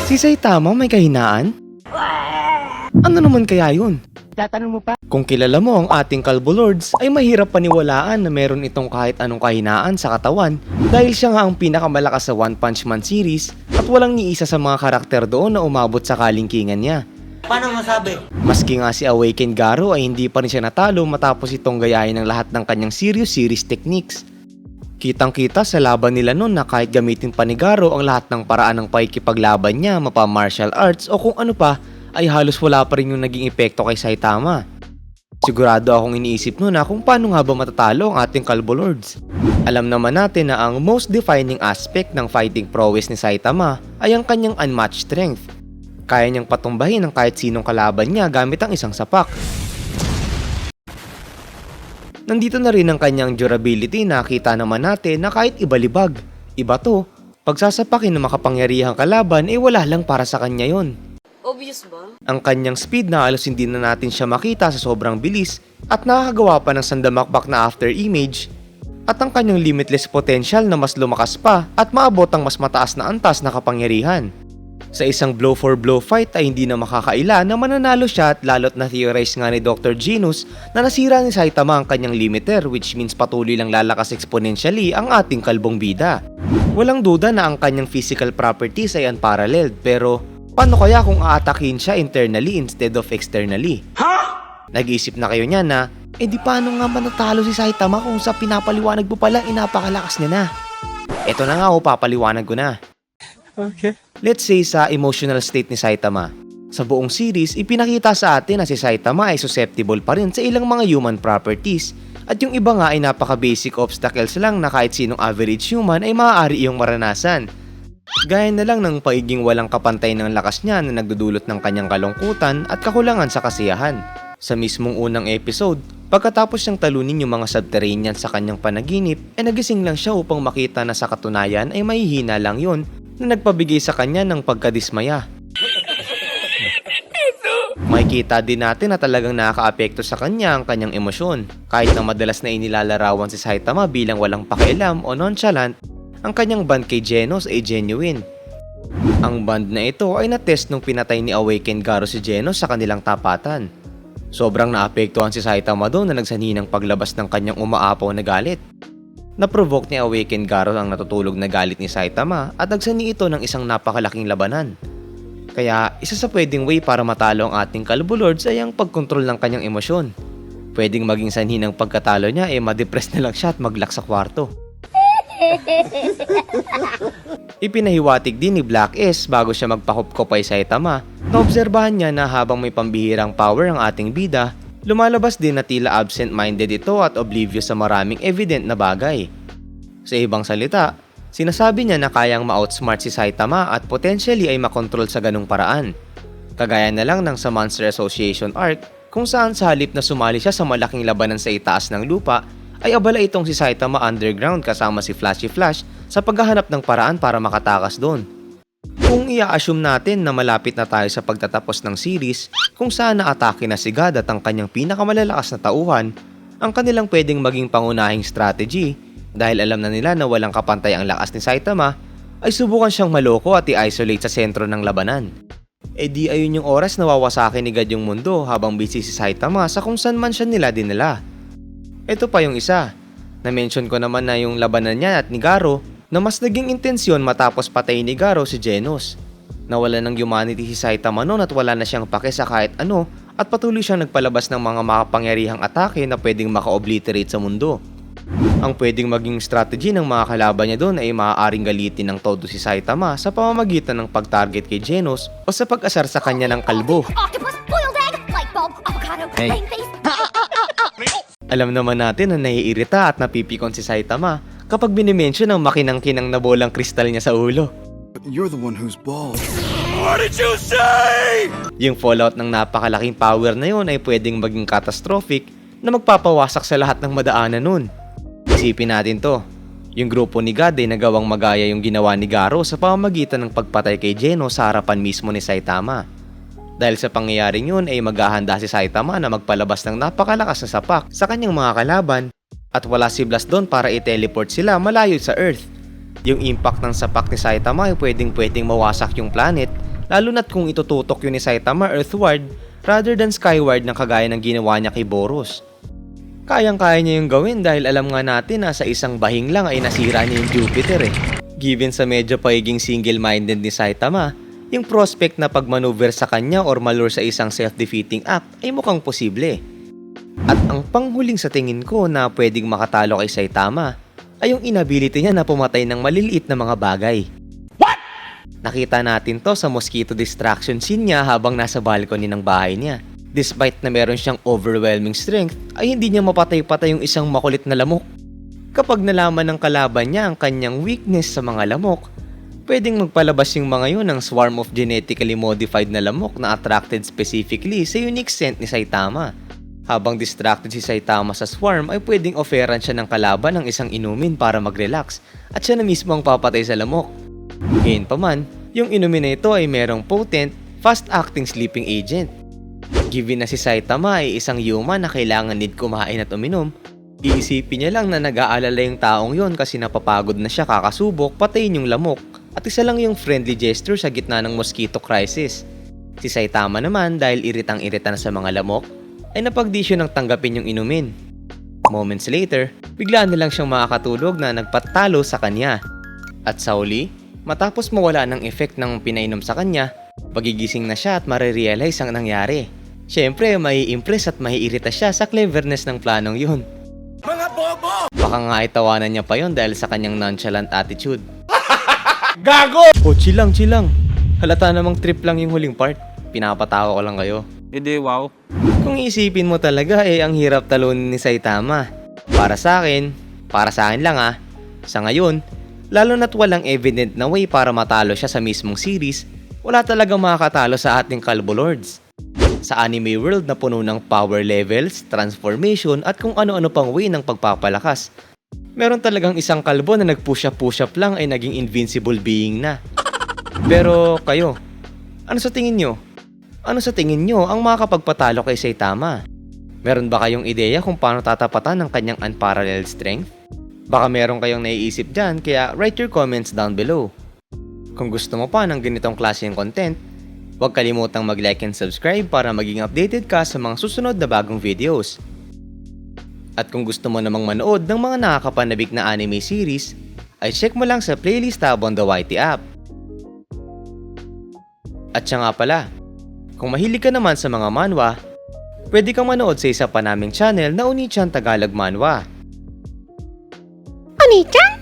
Si Saitama may kahinaan? Ano naman kaya yun? Tatanong mo pa? Kung kilala mo ang ating Kalbo Lords, ay mahirap paniwalaan na meron itong kahit anong kahinaan sa katawan dahil siya nga ang pinakamalakas sa One Punch Man series at walang ni isa sa mga karakter doon na umabot sa kalingkingan niya. Paano masabi? Maski nga si Awakened Garo ay hindi pa rin siya natalo matapos itong gayahin ng lahat ng kanyang serious series techniques. Kitang-kita sa laban nila noon na kahit gamitin pa ni Garo ang lahat ng paraan ng pakikipaglaban niya, mapa martial arts o kung ano pa, ay halos wala pa rin yung naging epekto kay Saitama. Sigurado akong iniisip noon na kung paano nga ba matatalo ang ating Kalbo Lords. Alam naman natin na ang most defining aspect ng fighting prowess ni Saitama ay ang kanyang unmatched strength. Kaya niyang patumbahin ang kahit sinong kalaban niya gamit ang isang sapak. Nandito na rin ang kanyang durability, nakita naman natin na kahit ibalibag, iba to, pagsasapakin ng makapangyarihang kalaban ay wala lang para sa kanya yon. Obvious ba? Ang kanyang speed na halos hindi na natin siya makita sa sobrang bilis at nakakagawa pa ng sandamakbak na after image at ang kanyang limitless potential na mas lumakas pa at maabot ang mas mataas na antas na kapangyarihan. Sa isang blow for blow fight ay hindi na makakaila na mananalo siya at lalo't na theorize nga ni Dr. Genus na nasira ni Saitama ang kanyang limiter, which means patuloy lang lalakas exponentially ang ating kalbong bida. Walang duda na ang kanyang physical properties ay unparalleled, pero paano kaya kung aatakin siya internally instead of externally? Nag-iisip na kayo niya na, di paano nga manatalo si Saitama kung sa pinapaliwanag mo pala napakalakas niya na? Eto na nga papaliwanag ko na. Okay. Let's say sa emotional state ni Saitama. Sa buong series, ipinakita sa atin na si Saitama ay susceptible pa rin sa ilang mga human properties at yung iba nga ay napaka-basic obstacles lang na kahit sinong average human ay maaari iyong maranasan. Gaya na lang ng pagiging walang kapantay ng lakas niya na nagdudulot ng kanyang kalungkutan at kakulangan sa kasiyahan. Sa mismong unang episode, pagkatapos niyang talunin yung mga subterranean sa kanyang panaginip, nagising lang siya upang makita na sa katunayan ay mahihina lang yun na nagpabigay sa kanya ng pagkadismaya. Makikita din natin na talagang nakakaapekto sa kanya ang kanyang emosyon. Kahit na madalas na inilalarawan si Saitama bilang walang pakialam o nonchalant, ang kanyang bond kay Genos ay genuine. Ang bond na ito ay na-test nung pinatay ni Awakened Garo si Genos sa kanilang tapatan. Sobrang naapektuhan si Saitama doon na nagsanhi ng paglabas ng kanyang umaapaw na galit. Na-provoke ni Awakened Garo ang natutulog na galit ni Saitama at nagsani ito ng isang napakalaking labanan. Kaya isa sa pwedeng way para matalo ang ating Kalbo Lords ay ang pagkontrol ng kanyang emosyon. Pwedeng maging sanhi ng pagkatalo niya ma-depress na lang siya at mag-lock sa kwarto. Ipinahiwatig din ni Black S bago siya magpakupkopay sa Saitama na obserbahan niya na habang may pambihirang power ang ating bida, lumalabas din na tila absent-minded ito at oblivious sa maraming evident na bagay. Sa ibang salita, sinasabi niya na kayang ma-outsmart si Saitama at potentially ay makontrol sa ganung paraan. Kagaya na lang ng sa Monster Association arc kung saan sa halip na sumali siya sa malaking labanan sa itaas ng lupa, ay abala itong si Saitama underground kasama si Flashy Flash sa paghahanap ng paraan para makatakas doon. Kung i-assume natin na malapit na tayo sa pagtatapos ng series kung saan naatake na si God at ang kanyang pinakamalalakas na tauhan, ang kanilang pwedeng maging pangunahing strategy dahil alam na nila na walang kapantay ang lakas ni Saitama ay subukan siyang maloko at i-isolate sa sentro ng labanan. Di ayun yung oras na wawasakin ni God yung mundo habang busy si Saitama sa kung saan man siya nila dinala. Ito pa yung isa. Na-mention ko naman na yung labanan niya at ni Garo na mas naging intensyon matapos patay ni Garo si Genos. Nawala ng humanity si Saitama noon at wala na siyang pake sa kahit ano at patuloy siyang nagpalabas ng mga makapangyarihang atake na pwedeng maka-obliterate sa mundo. Ang pwedeng maging strategy ng mga kalaban niya doon ay maaaring galitin ng todo si Saitama sa pamamagitan ng pag-target kay Genos o sa pag-asar sa kanya ng kalbo. Octopus, boiled egg, light bulb, avocado, plain face. Alam naman natin na naiirita at napipikon si Saitama kapag binimension ang makinang-kinang na bolang kristal niya sa ulo. You're the one who's bald. What did you say? Yung fallout ng napakalaking power na yun ay pwedeng maging catastrophic na magpapawasak sa lahat ng madaanan nun. Isipin natin to. Yung grupo ni God ay nagawang magaya yung ginawa ni Garo sa pamamagitan ng pagpatay kay Geno sa harapan mismo ni Saitama. Dahil sa pangyayaring yun ay maghahanda si Saitama na magpalabas ng napakalakas na sapak sa kanyang mga kalaban at wala si Blast doon para i-teleport sila malayo sa Earth. Yung impact ng sapak ni Saitama ay pwedeng mawasak yung planet Lalo na't kung itututok yun ni Saitama earthward rather than skyward ng kagaya ng ginawa niya kay Boros. Kayang-kaya niya yung gawin dahil alam nga natin na sa isang bahing lang ay nasira niya yung Jupiter eh. Given sa medyo pagiging single-minded ni Saitama, yung prospect na pagmaneuver sa kanya or malure sa isang self-defeating act ay mukhang posible. At ang panghuling sa tingin ko na pwedeng makatalo kay Saitama ay yung inability niya na pumatay ng maliliit na mga bagay. Nakita natin to sa mosquito distraction scene niya habang nasa balcony ng bahay niya. Despite na meron siyang overwhelming strength, ay hindi niya mapatay-patay yung isang makulit na lamok. Kapag nalaman ng kalaban niya ang kanyang weakness sa mga lamok, pwedeng magpalabas yung mga yun ng swarm of genetically modified na lamok na attracted specifically sa unique scent ni Saitama. Habang distracted si Saitama sa swarm ay pwedeng offeran siya ng kalaban ng isang inumin para mag-relax at siya na mismo ang papatay sa lamok. Gayunpaman, yung inumin na ito ay merong potent, fast-acting sleeping agent. Given na si Saitama ay isang human na kailangan need kumain at uminom, iisipin niya lang na nag-aalala yung taong yon kasi napapagod na siya kakasubok patayin yung lamok at isa lang yung friendly gesture sa gitna ng mosquito crisis. Si Saitama naman dahil iritang-irita na sa mga lamok ay napagdisyo ng tanggapin yung inumin. Moments later, bigla na lang siyang makakatulog na nagpatalo sa kanya. At sa uli, matapos mawala ng effect ng pinainom sa kanya, pagigising na siya at marirealize ang nangyari. Siyempre, mai-impress at maiirita siya sa cleverness ng planong yun. Mga bobo! Baka nga itawanan niya pa yon dahil sa kanyang nonchalant attitude. Gago! Oh, chill lang. Halata namang trip lang yung huling part. Pinapatawa ko lang kayo. Hindi, wow. Kung iisipin mo talaga ang hirap talunin ni Saitama. Para sa akin lang sa ngayon, lalo na't walang evident na way para matalo siya sa mismong series, wala talagang makakatalo sa ating Kalbo Lords. Sa anime world na puno ng power levels, transformation at kung ano-ano pang way ng pagpapalakas, meron talagang isang kalbo na nag-push up lang ay naging invincible being na. Pero kayo, ano sa tingin nyo? Ano sa tingin nyo ang makakapagpatalo kay Saitama? Meron ba kayong ideya kung paano tatapatan ng kanyang unparalleled strength? Baka meron kayong naiisip dyan kaya write your comments down below. Kung gusto mo pa ng ganitong klaseng content, huwag kalimutang mag-like and subscribe para maging updated ka sa mga susunod na bagong videos. At kung gusto mo namang manood ng mga nakakapanabik na anime series, ay check mo lang sa playlist tab on the YT app. At siya nga pala, kung mahilig ka naman sa mga manhwa, pwede kang manood sa isa pa naming channel na Oni-chan Tagalog Manhwa. Oni-chan!